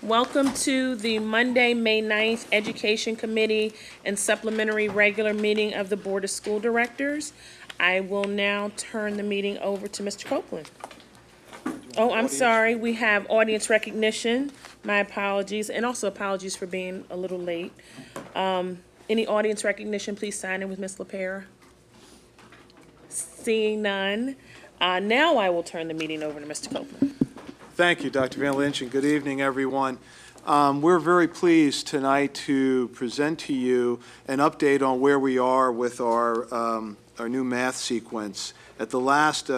Welcome to the Monday, May 9th Education Committee and Supplementary Regular Meeting of the Board of School Directors. I will now turn the meeting over to Mr. Copeland. Oh, I'm sorry, we have audience recognition. My apologies, and also apologies for being a little late. Any audience recognition, please sign in with Ms. LaPera. Seeing none, now I will turn the meeting over to Mr. Copeland. Thank you, Dr. Van Lynch, and good evening, everyone. We're very pleased tonight to present to you an update on where we are with our new math sequence. At the last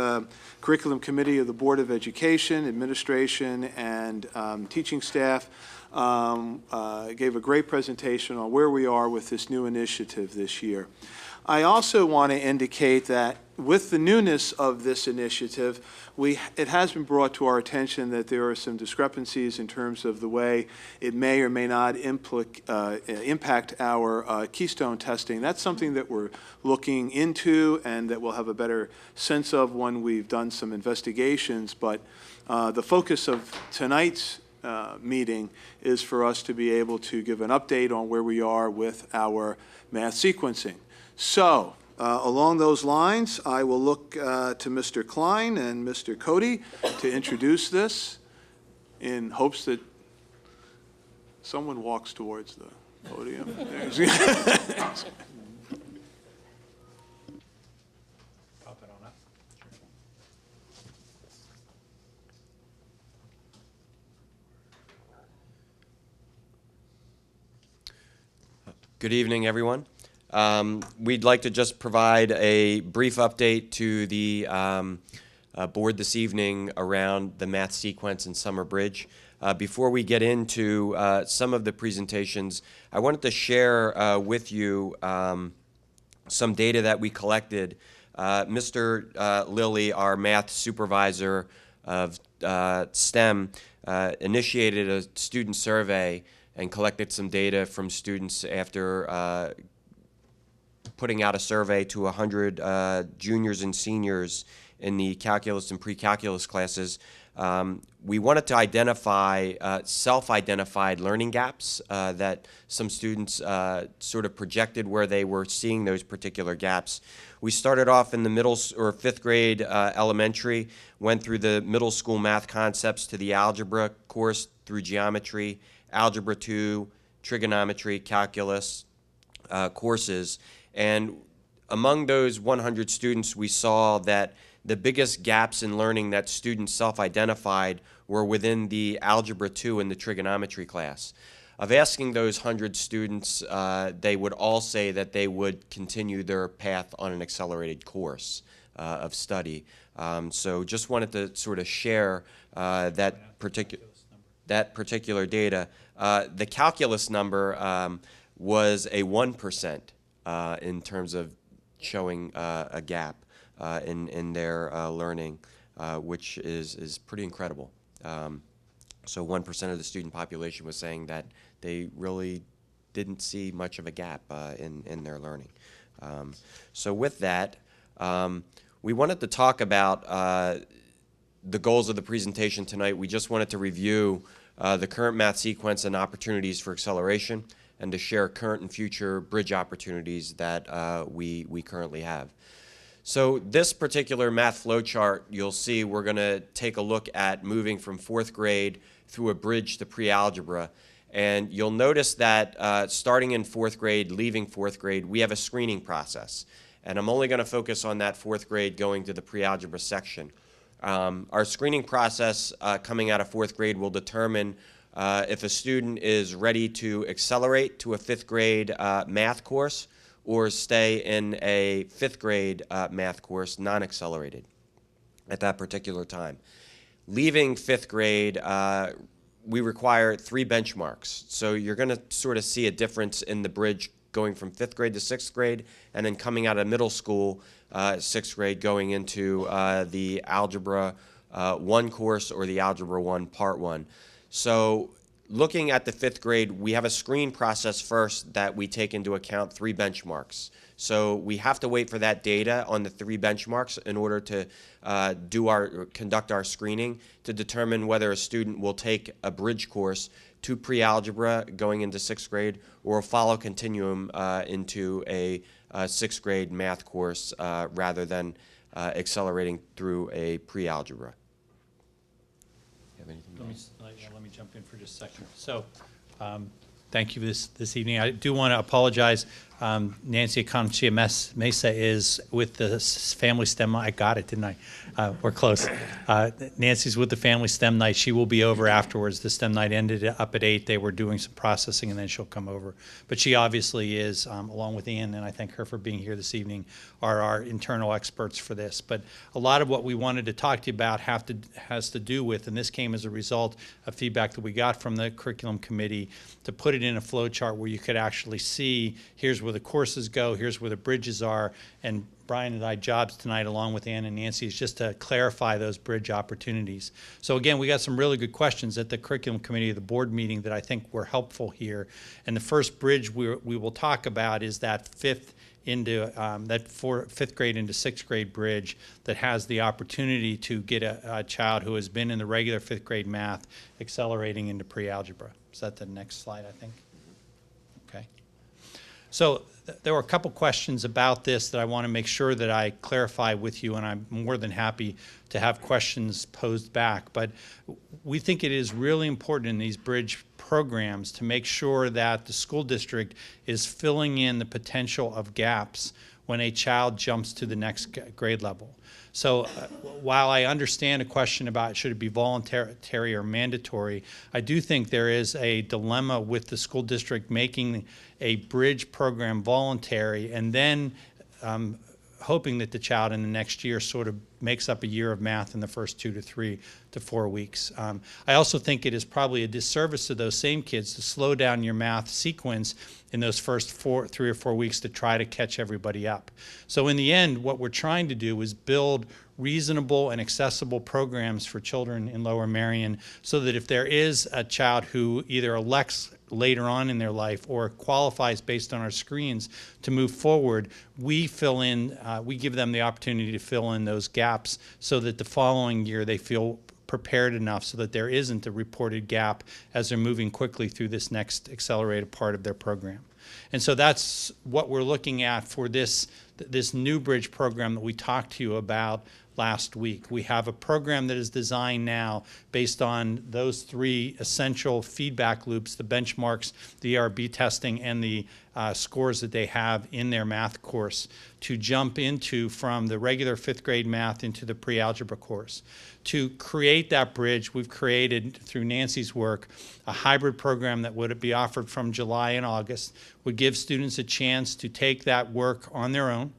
Curriculum Committee of the Board of Education, Administration, and teaching staff gave a great presentation on where we are with this new initiative this year. I also want to indicate that with the newness of this initiative, it has been brought to our attention that there are some discrepancies in terms of the way it may or may not impact our keystone testing. That's something that we're looking into and that we'll have a better sense of when we've done some investigations. But the focus of tonight's meeting is for us to be able to give an update on where we are with our math sequencing. So, along those lines, I will look to Mr. Klein and Mr. Cody to introduce this in hopes that someone walks towards the podium. Good evening, everyone. We'd like to just provide a brief update to the board this evening around the math sequence and Summer Bridge. Before we get into some of the presentations, I wanted to share with you some data that we collected. Mr. Lilly, our math supervisor of STEM, initiated a student survey and collected some data from students after putting out a survey to 100 juniors and seniors in the calculus and pre-calculus classes. We wanted to identify self-identified learning gaps that some students sort of projected where they were seeing those particular gaps. We started off in the middle or fifth grade elementary, went through the middle school math concepts to the algebra course through geometry, algebra 2, trigonometry, calculus courses. And among those 100 students, we saw that the biggest gaps in learning that students self-identified were within the Algebra 2 and the trigonometry class. Of asking those 100 students, they would all say that they would continue their path on an accelerated course of study. So just wanted to sort of share that particular data. The calculus number was a 1%. In terms of showing a gap in their learning, which is pretty incredible. So 1% of the student population was saying that they really didn't see much of a gap in their learning. So with that, we wanted to talk about the goals of the presentation tonight. We just wanted to review the current math sequence and opportunities for acceleration, and to share current and future bridge opportunities that we currently have. So this particular math flow chart, you'll see we're going to take a look at moving from fourth grade through a bridge to pre-algebra. And you'll notice that starting in fourth grade, leaving fourth grade, we have a screening process. And I'm only going to focus on that fourth grade going to the pre-algebra section. Our screening process coming out of fourth grade will determine if a student is ready to accelerate to a fifth grade math course or stay in a fifth grade math course non-accelerated at that particular time. Leaving fifth grade, we require 3 benchmarks. So you're going to sort of see a difference in the bridge going from fifth grade to sixth grade, and then coming out of middle school, sixth grade, going into the Algebra 1 course or the Algebra 1 Part 1. So looking at the fifth grade, we have a screen process first that we take into account 3 benchmarks. So we have to wait for that data on the 3 benchmarks in order to conduct our screening to determine whether a student will take a bridge course to pre-algebra going into 6th grade or follow continuum into a 6th grade math course rather than accelerating through a pre-algebra. You have anything to add? Let me jump in for just a second. So, thank you this evening. I do want to apologize. Nancy Conchia Mesa is with the Family STEM. I got it, didn't I? We're close. Nancy's with the Family STEM night. She will be over afterwards. The STEM night ended up at 8. They were doing some processing, and then she'll come over. But she obviously is, along with Ian, and I thank her for being here this evening, are our internal experts for this. But a lot of what we wanted to talk to you about has to do with, and this came as a result of feedback that we got from the curriculum committee, to put it in a flow chart where you could actually see, here's where the courses go, here's where the bridges are, and Brian and I jobs tonight along with Ann and Nancy is just to clarify those bridge opportunities. So again, we got some really good questions at the curriculum committee of the board meeting that I think were helpful here. And the first bridge we will talk about is that fifth grade into 6th grade bridge that has the opportunity to get a child who has been in the regular 5th grade math accelerating into pre-algebra. Is that the next slide, I think? Okay. So there were a couple questions about this that I want to make sure that I clarify with you, and I'm more than happy to have questions posed back. But we think it is really important in these bridge programs to make sure that the school district is filling in the potential of gaps when a child jumps to the next grade level. So while I understand a question about should it be voluntary or mandatory, I do think there is a dilemma with the school district making a bridge program voluntary and then hoping that the child in the next year sort of makes up a year of math in the first 2 to 3 to 4 weeks. I also think it is probably a disservice to those same kids to slow down your math sequence in those first 3 or 4 weeks to try to catch everybody up. So in the end, what we're trying to do is build reasonable and accessible programs for children in Lower Merion so that if there is a child who either elects later on in their life or qualifies based on our screens to move forward, we give them the opportunity to fill in those gaps so that the following year they feel prepared enough so that there isn't a reported gap as they're moving quickly through this next accelerated part of their program. And so that's what we're looking at for this new bridge program that we talked to you about last week. We have a program that is designed now based on those 3 essential feedback loops, the benchmarks, the ERB testing, and the scores that they have in their math course to jump into from the regular 5th grade math into the pre-algebra course. To create that bridge, we've created, through Nancy's work, a hybrid program that would be offered from July and August, would give students a chance to take that work on their own.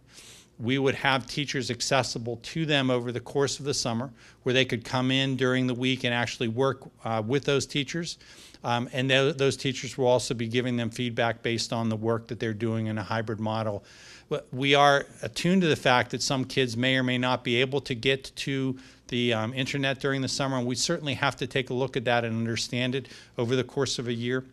We would have teachers accessible to them over the course of the summer where they could come in during the week and actually work with those teachers. And those teachers will also be giving them feedback based on the work that they're doing in a hybrid model. But we are attuned to the fact that some kids may or may not be able to get to the internet during the summer, and we certainly have to take a look at that and understand it over the course of a year.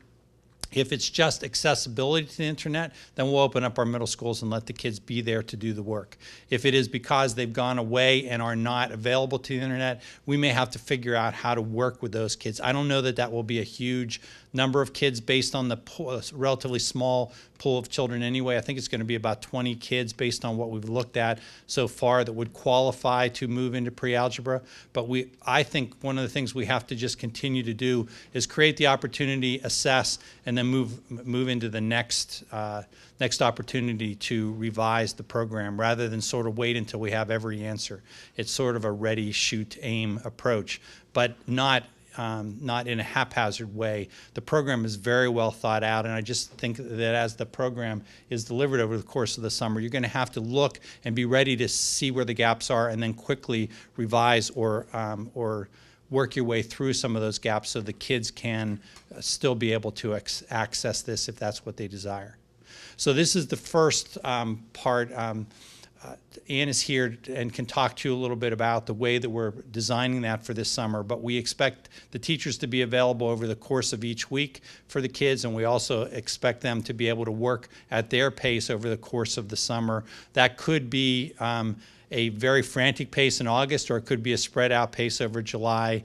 If it's just accessibility to the internet, then we'll open up our middle schools and let the kids be there to do the work. If it is because they've gone away and are not available to the internet, we may have to figure out how to work with those kids. I don't know that that will be a huge number of kids based on the relatively small pool of children anyway. I think it's going to be about 20 kids based on what we've looked at so far that would qualify to move into pre-algebra. But I think one of the things we have to just continue to do is create the opportunity, assess, and then move into the next opportunity to revise the program rather than sort of wait until we have every answer. It's sort of a ready, shoot, aim approach, but not in a haphazard way. The program is very well thought out, and I just think that as the program is delivered over the course of the summer, you're going to have to look and be ready to see where the gaps are and then quickly revise or work your way through some of those gaps so the kids can still be able to access this if that's what they desire. So this is the first part. Ann is here and can talk to you a little bit about the way that we're designing that for this summer, but we expect the teachers to be available over the course of each week for the kids, and we also expect them to be able to work at their pace over the course of the summer. That could be a very frantic pace in August, or it could be a spread out pace over July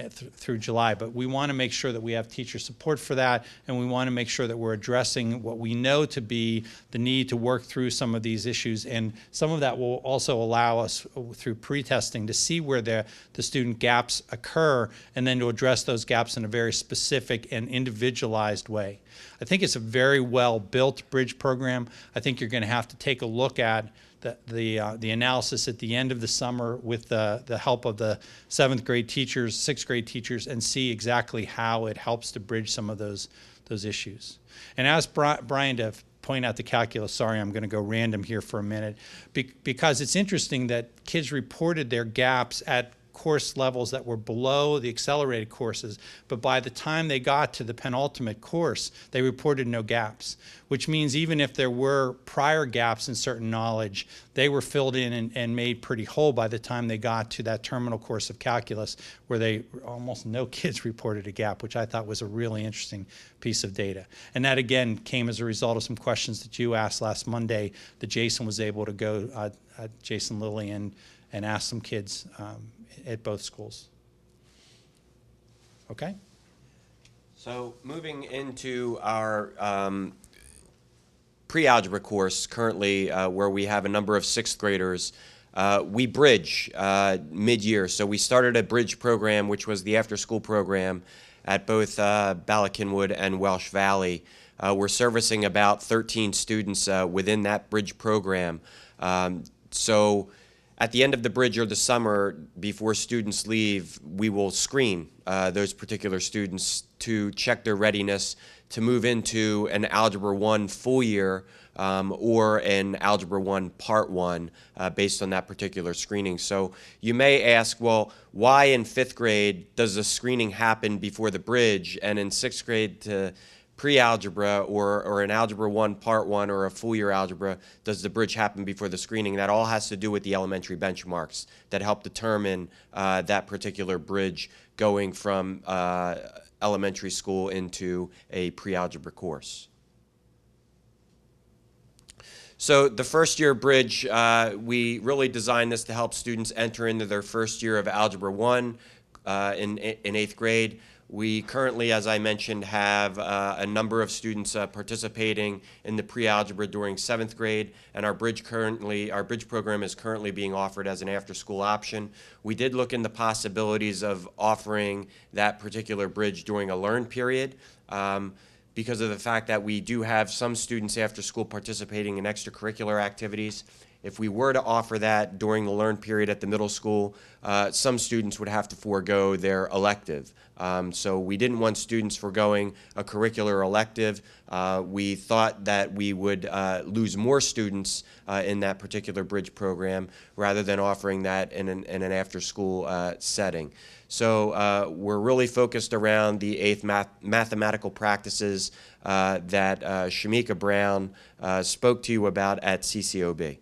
through July. But we want to make sure that we have teacher support for that, and we want to make sure that we're addressing what we know to be the need to work through some of these issues. And some of that will also allow us through pre-testing to see where the student gaps occur, and then to address those gaps in a very specific and individualized way. I think it's a very well-built bridge program. I think you're going to have to take a look at the analysis at the end of the summer with the help of the 7th grade teachers, 6th grade teachers, and see exactly how it helps to bridge some of those issues. And as Brian, to point out the calculus, sorry, I'm going to go random here for a minute, because it's interesting that kids reported their gaps at course levels that were below the accelerated courses, but by the time they got to the penultimate course, they reported no gaps, which means even if there were prior gaps in certain knowledge, they were filled in and made pretty whole by the time they got to that terminal course of calculus, where almost no kids reported a gap, which I thought was a really interesting piece of data. And that, again, came as a result of some questions that you asked last Monday that Jason was able to go, Jason Lilly, and ask some kids at both schools. Okay? So moving into our pre-algebra course currently, where we have a number of 6th graders, we bridge mid-year. So we started a bridge program, which was the after-school program at both Ballackinwood and Welsh Valley. We're servicing about 13 students within that bridge program. So at the end of the bridge or the summer, before students leave, we will screen those particular students to check their readiness to move into an Algebra 1 full year or an Algebra 1 Part 1 based on that particular screening. So you may ask, well, why in 5th grade does the screening happen before the bridge, and in 6th grade to pre-algebra or an Algebra 1 Part 1 or a full year algebra does the bridge happen before the screening? That all has to do with the elementary benchmarks that help determine that particular bridge going from elementary school into a pre-algebra course. So the first year bridge, we really designed this to help students enter into their first year of Algebra 1 in 8th grade. We currently, as I mentioned, have a number of students participating in the pre-algebra during 7th grade, and our bridge program is currently being offered as an after-school option. We did look into possibilities of offering that particular bridge during a learn period because of the fact that we do have some students after school participating in extracurricular activities. If we were to offer that during the learn period at the middle school, some students would have to forego their elective. So we didn't want students foregoing a curricular elective. We thought that we would lose more students in that particular bridge program rather than offering that in an after-school setting. So we're really focused around the 8th mathematical practices that Shamika Brown spoke to you about at CCOB.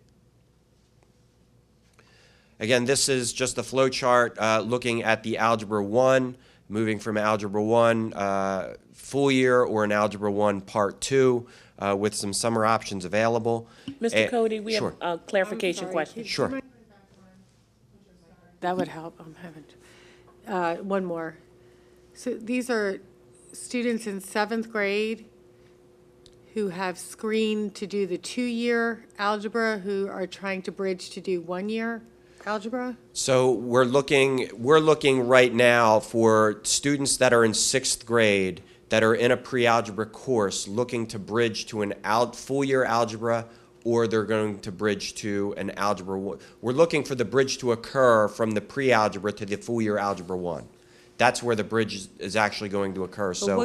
Again, this is just a flow chart looking at the Algebra 1, moving from Algebra 1 full year or an Algebra 1 Part 2 with some summer options available. Mr. Cody, we sure. have a clarification question. Sure. That would help. I'm having one more. So these are students in 7th grade who have screened to do the 2-year algebra, who are trying to bridge to do 1-year algebra? So we're looking right now for students that are in 6th grade that are in a pre-algebra course looking to bridge to an full year algebra, or they're going to bridge to an Algebra 1. We're looking for the bridge to occur from the pre-algebra to the full year Algebra 1. That's where the bridge is actually going to occur. But So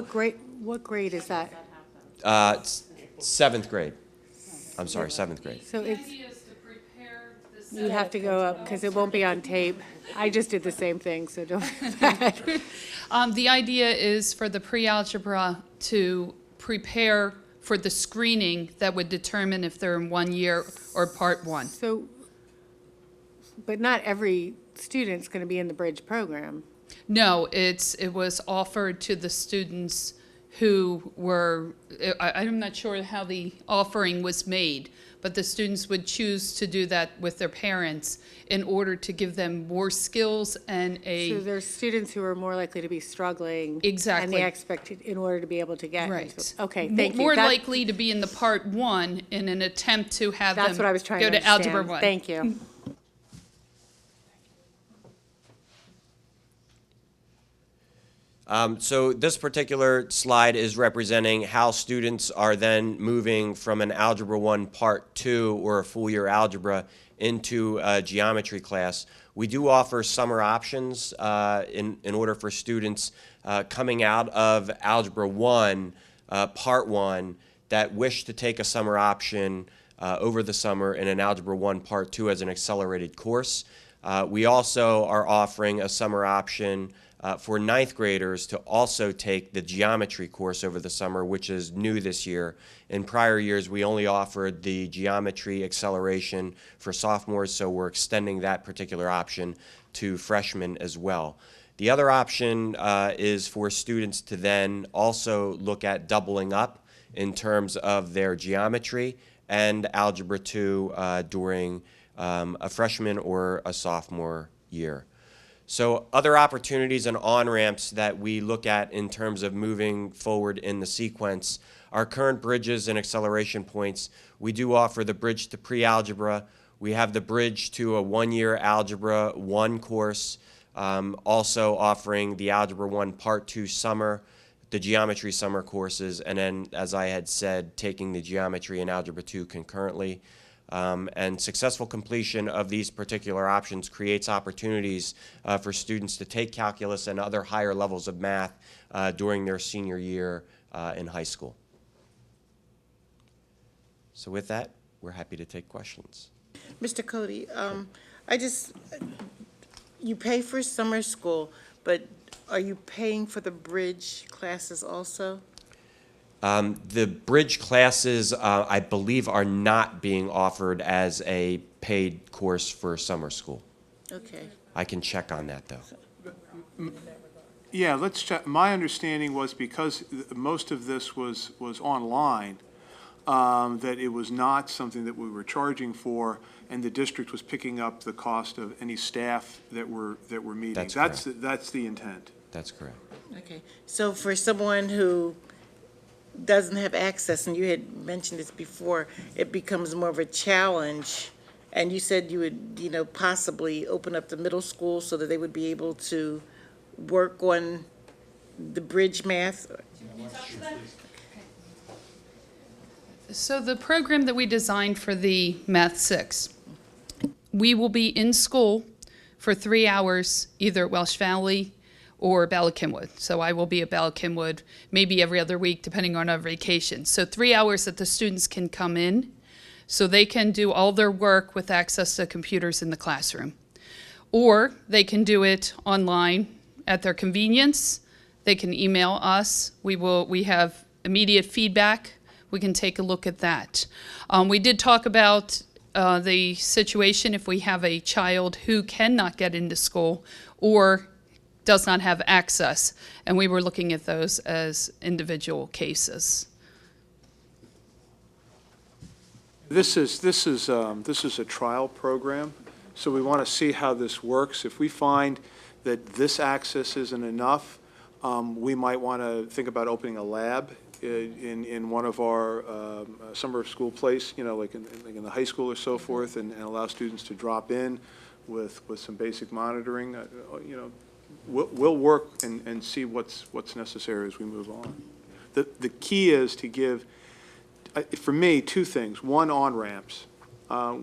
what grade is that? 7th grade. I'm sorry, 7th grade. So it's, you have to go up because it won't be on tape. I just did the same thing, so don't feel bad. The idea is for the pre-algebra to prepare for the screening that would determine if they're in 1 year or Part 1. So But not every student's going to be in the bridge program. No, it was offered to the students who were, I'm not sure how the offering was made, but the students would choose to do that with their parents in order to give them more skills and So there's students who are more likely to be struggling. Exactly. And they expect it in order to be able to get. Right. Okay, thank you. More That- likely to be in the part one in an attempt to have them That's what I was trying go to to Algebra understand. 1. Thank you. So this particular slide is representing how students are then moving from an Algebra 1 Part 2 or a full year algebra into a geometry class. We do offer summer options in order for students coming out of Algebra 1, Part 1, that wish to take a summer option over the summer in an Algebra 1 Part 2 as an accelerated course. We also are offering a summer option for ninth graders to also take the geometry course over the summer, which is new this year. In prior years, we only offered the geometry acceleration for sophomores, so we're extending that particular option to freshmen as well. The other option is for students to then also look at doubling up in terms of their geometry and Algebra 2 during a freshman or a sophomore year. So other opportunities and on-ramps that we look at in terms of moving forward in the sequence are current bridges and acceleration points. We do offer the bridge to pre-algebra. We have the bridge to a one-year Algebra 1 course, also offering the Algebra 1 Part 2 summer, the geometry summer courses, and then, as I had said, taking the geometry and Algebra 2 concurrently. And successful completion of these particular options creates opportunities for students to take calculus and other higher levels of math during their senior year in high school. So with that, we're happy to take questions. Mr. Cody, you pay for summer school, but are you paying for the bridge classes also? The bridge classes, I believe, are not being offered as a paid course for summer school. Okay. I can check on that, though. Yeah, let's check. My understanding was because most of this was online, that it was not something that we were charging for, and the district was picking up the cost of any staff that were meeting. That's correct. That's the intent. That's correct. Okay. So for someone who doesn't have access, and you had mentioned this before, it becomes more of a challenge. And you said you would, possibly open up the middle school so that they would be able to work on the bridge math. So the program that we designed for the Math 6, we will be in school for 3 hours, either at Welsh Valley or Ballackinwood. So I will be at Ballackinwood maybe every other week, depending on our vacation. So 3 hours that the students can come in, so they can do all their work with access to computers in the classroom. Or they can do it online at their convenience. They can email us. We have immediate feedback. We can take a look at that. We did talk about the situation if we have a child who cannot get into school or does not have access, and we were looking at those as individual cases. This is a trial program, so we want to see how this works. If we find that this access isn't enough, we might want to think about opening a lab in one of our summer school place, like in the high school or so forth, and allow students to drop in with some basic monitoring. We'll work and see what's necessary as we move on. The key is to give, for me, two things. One, on-ramps,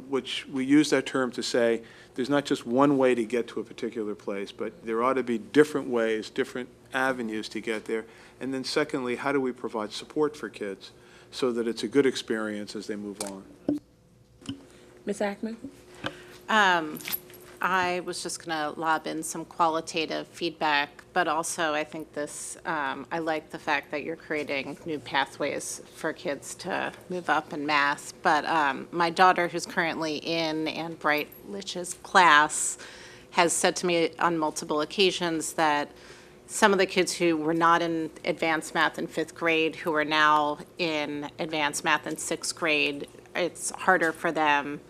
which we use that term to say there's not just one way to get to a particular place, but there ought to be different ways, different avenues to get there. And then secondly, how do we provide support for kids so that it's a good experience as they move on? Ms. Ackman? I was just going to lob in some qualitative feedback but also I think this, I like the fact that you're creating new pathways for kids to move up in math. But my daughter, who's currently in Ann Brightlich's class, has said to me on multiple occasions that some of the kids who were not in advanced math in 5th grade, who are now in advanced math in 6th grade, it's harder for them.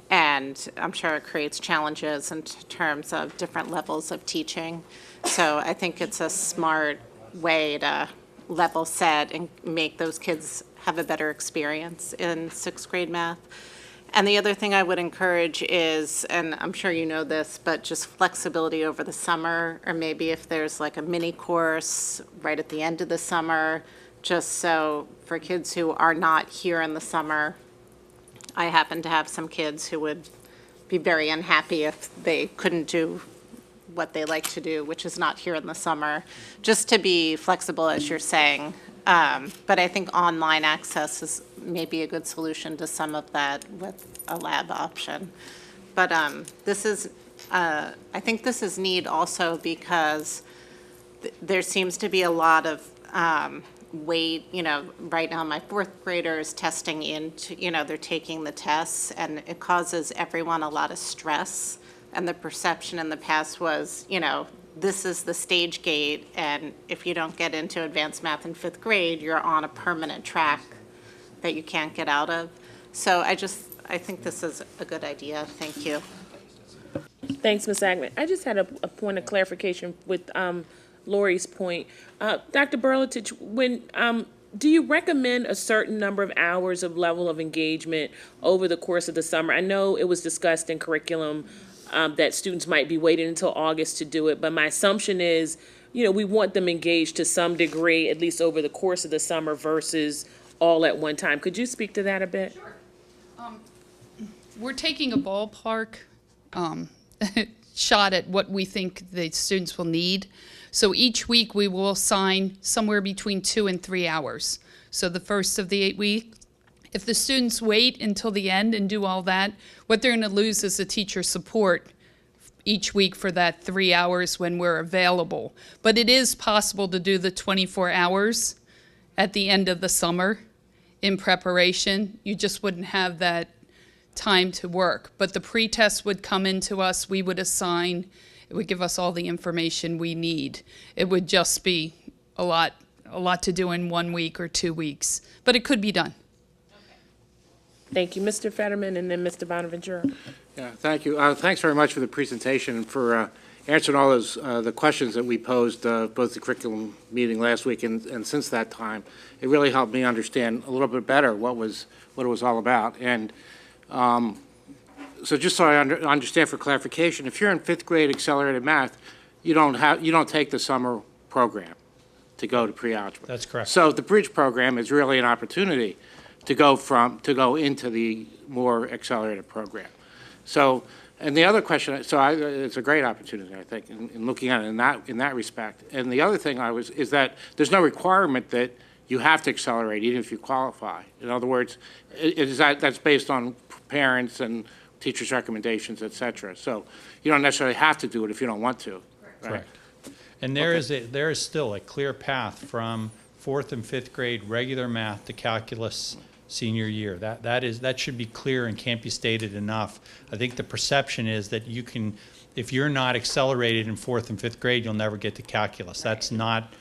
And I'm sure it creates challenges in terms of different levels of teaching. So I think it's a smart way to level set and make those kids have a better experience in 6th grade math. And the other thing I would encourage is, and I'm sure you know this, but just flexibility over the summer, or maybe if there's like a mini course right at the end of the summer, just so for kids who are not here in the summer. I happen to have some kids who would be very unhappy if they couldn't do what they like to do, which is not here in the summer, just to be flexible, as you're saying. But I think online access is maybe a good solution to some of that with a lab option. But this is, I think this is neat also because there seems to be a lot of weight, right now my 4th grader is testing into, they're taking the tests, and it causes everyone a lot of stress. And the perception in the past was, this is the stage gate, and if you don't get into advanced math in 5th grade, you're on a permanent track that you can't get out of. So I think this is a good idea. Thank you. Thanks, Ms. Agnew. I just had a point of clarification with Lori's point. Dr. Burlitich, do you recommend a certain number of hours of level of engagement over the course of the summer? I know it was discussed in curriculum that students might be waiting until August to do it, but my assumption is, we want them engaged to some degree, at least over the course of the summer versus all at one time. Could you speak to that a bit? Sure. We're taking a ballpark shot at what we think the students will need. So each week we will assign somewhere between 2 and 3 hours. So the first of the 8 weeks, if the students wait until the end and do all that, what they're going to lose is the teacher support each week for that 3 hours when we're available. But it is possible to do the 24 hours at the end of the summer in preparation. You just wouldn't have that time to work. But the pretest would come into us, we would assign, it would give us all the information we need. It would just be a lot to do in 1 week or 2 weeks, but it could be done. Thank you, Mr. Fetterman, and then Mr. Bonaventura. Yeah, thank you. Thanks very much for the presentation and for answering all those the questions that we posed both the curriculum meeting last week and since that time. It really helped me understand a little bit better what it was all about. And so just so I understand for clarification, if you're in 5th grade accelerated math, you don't take the summer program to go to pre-algebra. That's correct. So the bridge program is really an opportunity to go into the more accelerated program. So, and the other question, it's a great opportunity, I think, in looking at it in that respect. And the other thing is that there's no requirement that you have to accelerate even if you qualify. In other words, that's based on parents and teachers' recommendations, et cetera. So you don't necessarily have to do it if you don't want to. Right? Correct. And there is still a clear path from 4th and 5th grade regular math to calculus senior year. That should be clear and can't be stated enough. I think the perception is that if you're not accelerated in 4th and 5th grade, you'll never get to calculus. That's not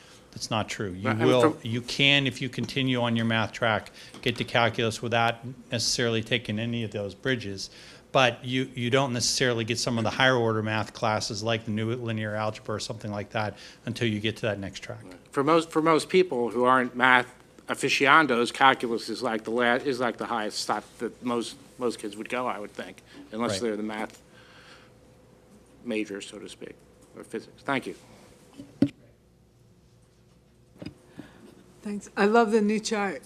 true. You can, if you continue on your math track, get to calculus without necessarily taking any of those bridges. But you don't necessarily get some of the higher order math classes like the new linear algebra or something like that until you get to that next track. For most people who aren't math aficionados, calculus is like the highest stop that most kids would go, I would think, unless Right. they're the math major, so to speak, or physics. Thank you. Thanks. I love the new chart.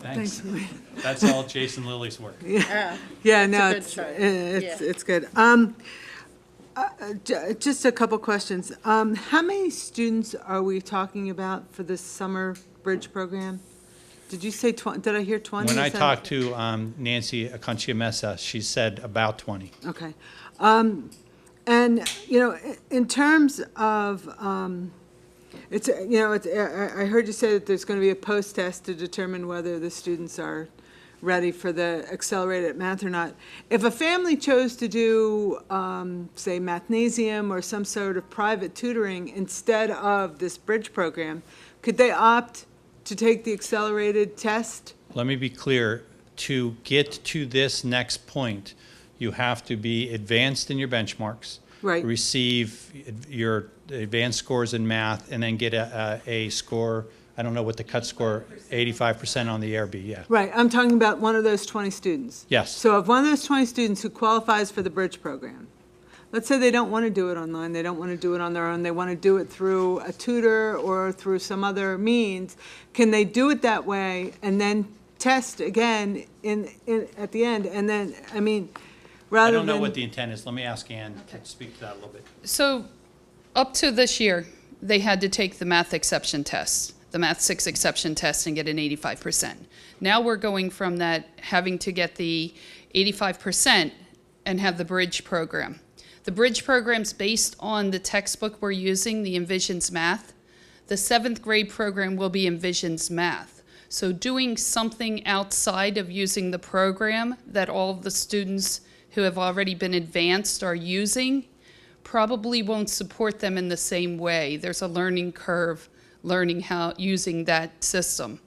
Thanks. Thanks. That's all Jason Lilly's work. Yeah, no, good chart. it's good. Just a couple questions. How many students are we talking about for this summer bridge program? Did you say 20? Did I hear 20? When I Is that- talked to Nancy Aconcia-Mesa, she said about 20. Okay. And, in terms of It's, I heard you say that there's going to be a post-test to determine whether the students are ready for the accelerated math or not. If a family chose to do, say, mathnasium or some sort of private tutoring instead of this bridge program, could they opt to take the accelerated test? Let me be clear. To get to this next point, you have to be advanced in your benchmarks. Right. Receive your advanced scores in math, and then get a score, I don't know what the cut score, 85% on the ARB, yeah. Right, I'm talking about one of those 20 students. Yes. So if one of those 20 students who qualifies for the bridge program, let's say they don't want to do it online, they don't want to do it on their own, they want to do it through a tutor or through some other means, can they do it that way and then test again at the end? And then, I mean, rather I than... don't know what the intent is. Let me ask Ann to speak to that a little bit. So up to this year, they had to take the math exception test, the Math 6 exception test, and get an 85%. Now we're going from that, having to get the 85% and have the bridge program. The bridge program's based on the textbook we're using, the Envisions Math. The 7th grade program will be Envisions Math. So doing something outside of using the program that all of the students who have already been advanced are using probably won't support them in the same way. There's a learning curve learning how using that system.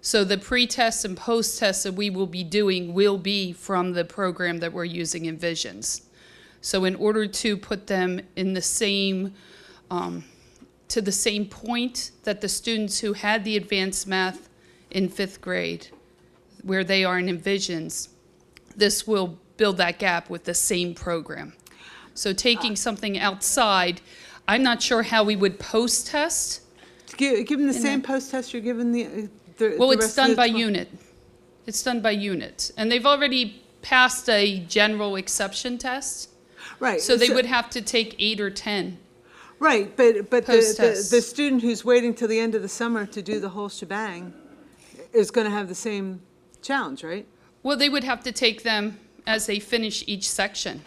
So the pre-test and post-test that we will be doing will be from the program that we're using in Visions. So in order to put them in the same, to the same point that the students who had the advanced math in 5th grade, where they are in Envisions, this will build that gap with the same program. So taking something outside, I'm not sure how we would post-test. Give them the same post-test you're giving the Well, the it's rest of done the by 12? unit. It's done by unit. And they've already passed a general exception test, Right. so they would have to take 8 or 10. Right, but Post-test. the student who's waiting till the end of the summer to do the whole shebang is going to have the same challenge, right? Well, they would have to take them as they finish each section.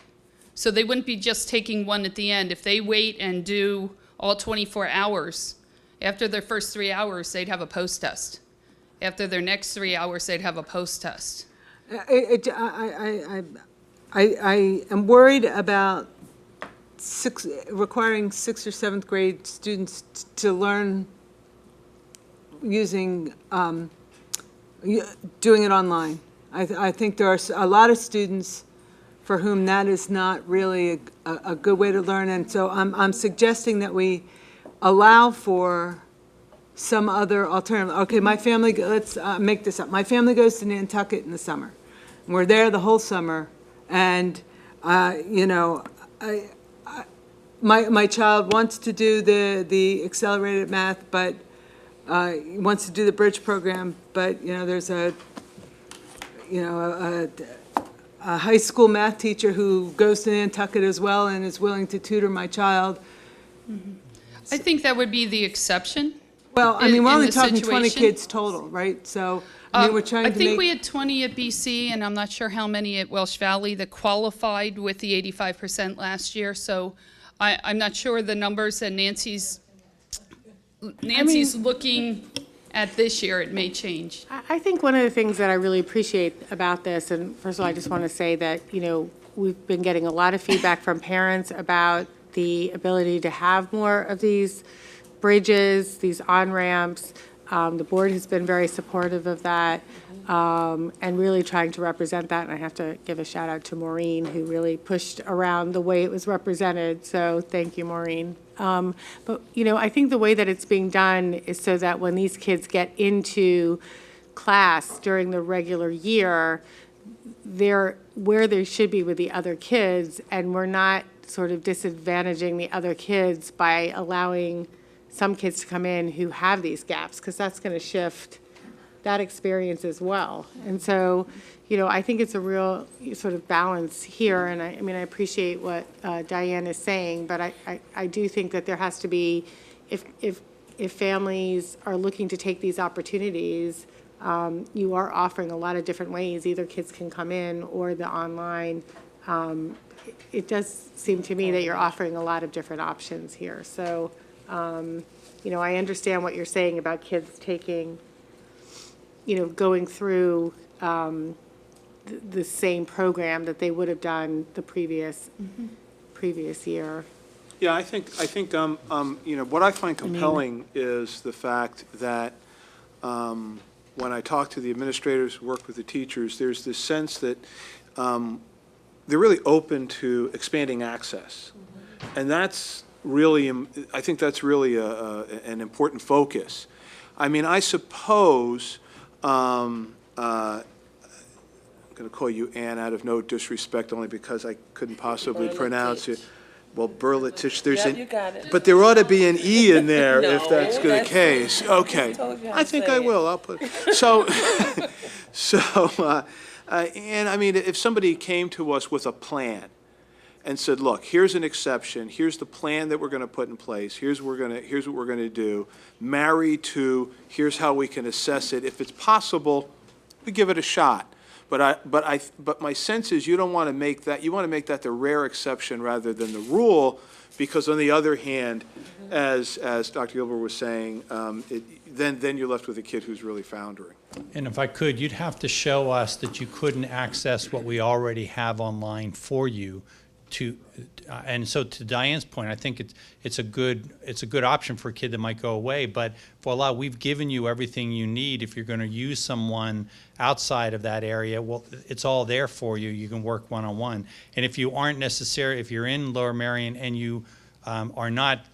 So they wouldn't be just taking one at the end. If they wait and do all 24 hours, after their first 3 hours, they'd have a post-test. After their next 3 hours, they'd have a post-test. I am worried about requiring 6th or 7th grade students to learn using, doing it online. I think there are a lot of students for whom that is not really a good way to learn, and so I'm suggesting that we allow for some other alternative. Okay, my family, let's make this up. My family goes to Nantucket in the summer. We're there the whole summer, and my child wants to do the accelerated math, but wants to do the bridge program, but there's a high school math teacher who goes to Nantucket as well and is willing to tutor my child. I think that would be the exception. Well, I mean, we're in only the talking 20 situation. kids total, right? So, I mean, we're trying to I think make... we had 20 at BC, and I'm not sure how many at Welsh Valley that qualified with the 85% last year. So I'm not sure the numbers that Nancy's looking at this year. It may change. I think one of the things that I really appreciate about this, and first of all, I just want to say that, we've been getting a lot of feedback from parents about the ability to have more of these bridges, these on-ramps. The board has been very supportive of that, and really trying to represent that. And I have to give a shout out to Maureen, who really pushed around the way it was represented. So thank you, Maureen. But, I think the way that it's being done is so that when these kids get into class during the regular year, they're where they should be with the other kids, and we're not sort of disadvantaging the other kids by allowing some kids to come in who have these gaps, because that's going to shift that experience as well. And so, I think it's a real sort of balance here, and I appreciate what Diane is saying, but I do think that there has to be, if families are looking to take these opportunities, you are offering a lot of different ways. Either kids can come in or the online. It does seem to me that you're offering a lot of different options here. So You know, I understand what you're saying about kids taking, you know, going through the same program that they would have done the previous year. Yeah, I think, you know, what I find compelling is the fact that when I talk to the administrators, work with the teachers, there's this sense that they're really open to expanding access. And that's really, I think that's really an important focus. I mean, I suppose, I'm going to call you Ann out of no disrespect, only because I couldn't possibly pronounce it. Well, Berlitich, there's Yeah, an, you got it. but there ought to be an E in there if No, that's the that's- case. Okay. told you how I to think say I it. will, I'll put, so, and I mean, if somebody came to us with a plan and said, look, here's an exception, here's the plan that we're going to put in place, here's what we're going to do, married to, here's how we can assess it. If it's possible, we give it a shot. But my sense is you don't want to make that, you want to make that the rare exception rather than the rule, because on the other hand, as Dr. Gilbert was saying, then you're left with a kid who's really foundering. And if I could, you'd have to show us that you couldn't access what we already have online for you to, and so to Diane's point, I think it's a good option for a kid that might go away. But voila, we've given you everything you need. If you're going to use someone outside of that area, well, it's all there for you. You can work one-on-one. And if you aren't necessary, if you're in Lower Merion and you are not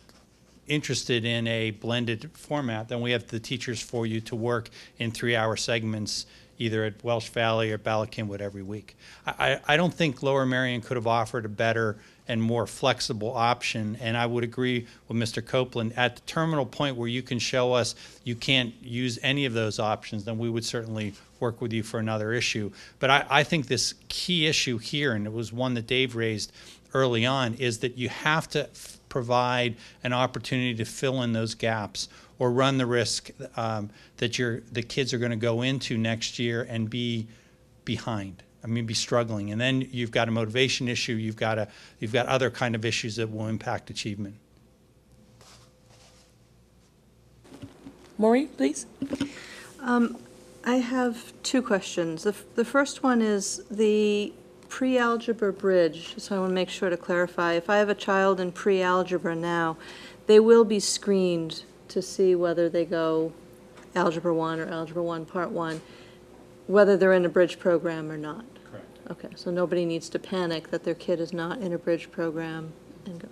interested in a blended format, then we have the teachers for you to work in 3-hour segments, either at Welsh Valley or Bala Cynwyd every week. I don't think Lower Merion could have offered a better and more flexible option, and I would agree with Mr. Copeland. At the terminal point where you can show us you can't use any of those options, then we would certainly work with you for another issue. But I think this key issue here, and it was one that Dave raised early on, is that you have to provide an opportunity to fill in those gaps or run the risk that the kids are going to go into next year and be behind. I mean, be struggling. And then you've got a motivation issue. You've got other kind of issues that will impact achievement. Maureen, please. I have 2 questions. The first one is the pre-algebra bridge, so I want to make sure to clarify. If I have a child in pre-algebra now, they will be screened to see whether they go Algebra 1 or Algebra 1 Part 1, whether they're in a bridge program or not. Correct. Okay, so nobody needs to panic that their kid is not in a bridge program.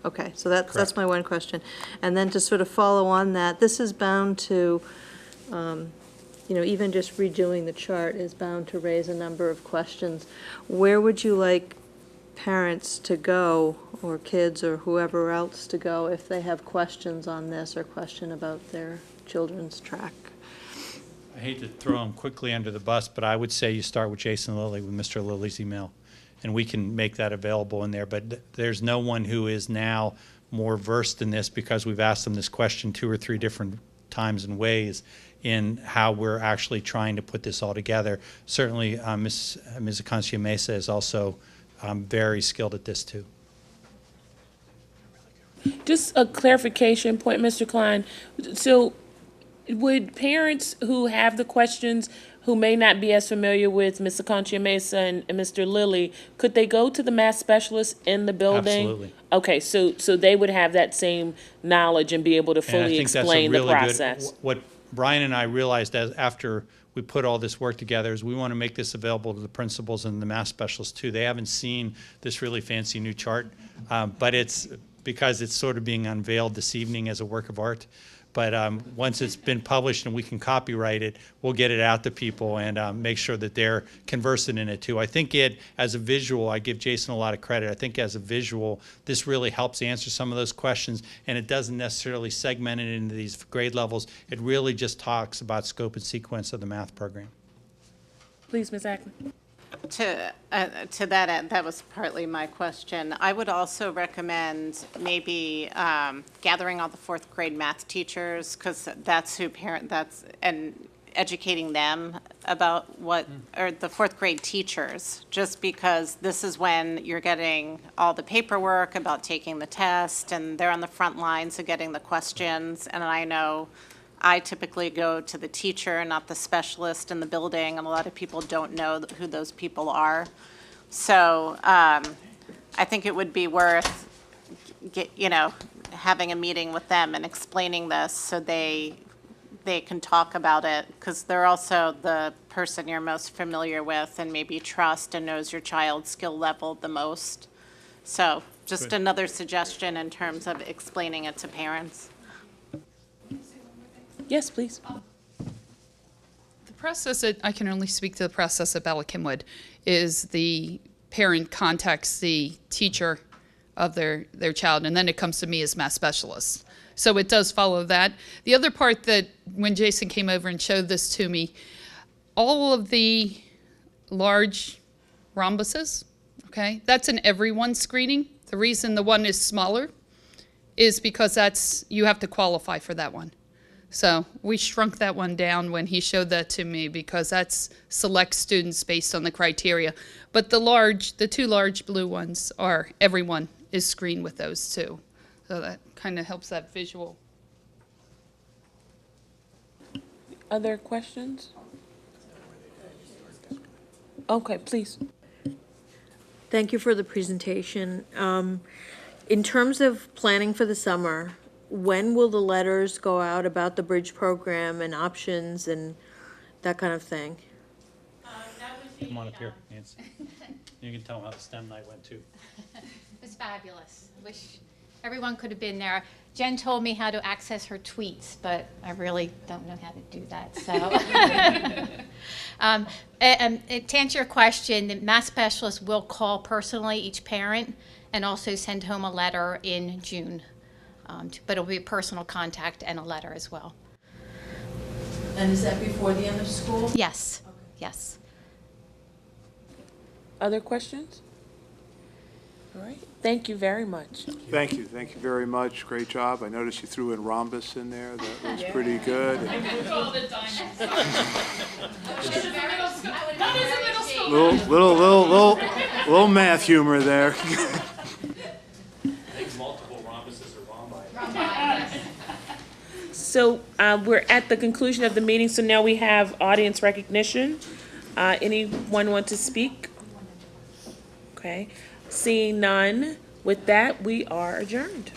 Okay, so that's Correct. my one question. And then to sort of follow on that, this is bound to, you know, even just redoing the chart is bound to raise a number of questions. Where would you like parents to go, or kids or whoever else to go, if they have questions on this or question about their children's track? I hate to throw them quickly under the bus, but I would say you start with Jason Lilly, with Mr. Lilly's email, and we can make that available in there. But there's no one who is now more versed in this, because we've asked them this question 2 or 3 different times and ways in how we're actually trying to put this all together. Certainly, Ms. Acancia Mesa is also very skilled at this too. Just a clarification point, Mr. Klein. So would parents who have the questions, who may not be as familiar with Ms. Acancia Mesa and Mr. Lilly, could they go to the math specialist in the building? Absolutely. Okay, so they would have that same knowledge and be able to And I fully think that's a explain the really good- process. What Brian and I realized after we put all this work together is we want to make this available to the principals and the math specialists too. They haven't seen this really fancy new chart, but it's because it's sort of being unveiled this evening as a work of art. But once it's been published and we can copyright it, we'll get it out to people and make sure that they're conversant in it too. I think as a visual, I give Jason a lot of credit. I think as a visual, this really helps answer some of those questions, and it doesn't necessarily segment it into these grade levels. It really just talks about scope and sequence of the math program. Please, Ms. Ackman. To that end, that was partly my question. I would also recommend maybe gathering all the 4th grade math teachers, because that's who and educating them about what, or the fourth grade teachers, just because this is when you're getting all the paperwork about taking the test, and they're on the front lines of getting the questions. And I know I typically go to the teacher, not the specialist in the building, and a lot of people don't know who those people are. So I think it would be worth, having a meeting with them and explaining this so they can talk about it, because they're also the person you're most familiar with and maybe trust and knows your child's skill level the most. So just another suggestion in terms of explaining it to parents. Yes, please. The process, I can only speak to the process at Bella Cynwyd, is the parent contacts the teacher of their child, and then it comes to me as math specialist. So it does follow that. The other part that when Jason came over and showed this to me, all of the large rhombuses, okay, that's an everyone screening. The reason the one is smaller is because you have to qualify for that one. So we shrunk that one down when he showed that to me, because that's select students based on the criteria. But the two large blue ones are, everyone is screened with those too. So that kind of helps that visual. Other questions? Okay, please. Thank you for the presentation. In terms of planning for the summer, when will the letters go out about the bridge program and options and that kind of thing? Come on up here, Nancy. You can tell them how the STEM night went too. It's fabulous. Wish everyone could have been there. Jen told me how to access her tweets, but I really don't know how to do that. So, to answer your question, the math specialist will call personally each parent and also send home a letter in June. But it'll be a personal contact and a letter as well. And is that before the end of school? Yes, yes. Other questions? All right, thank you very much. Thank you very much, great job. I noticed you threw in rhombus in there, that was pretty good. Little math humor there. So we're at the conclusion of the meeting, so now we have audience recognition. Anyone want to speak? Okay, seeing none, with that, we are adjourned.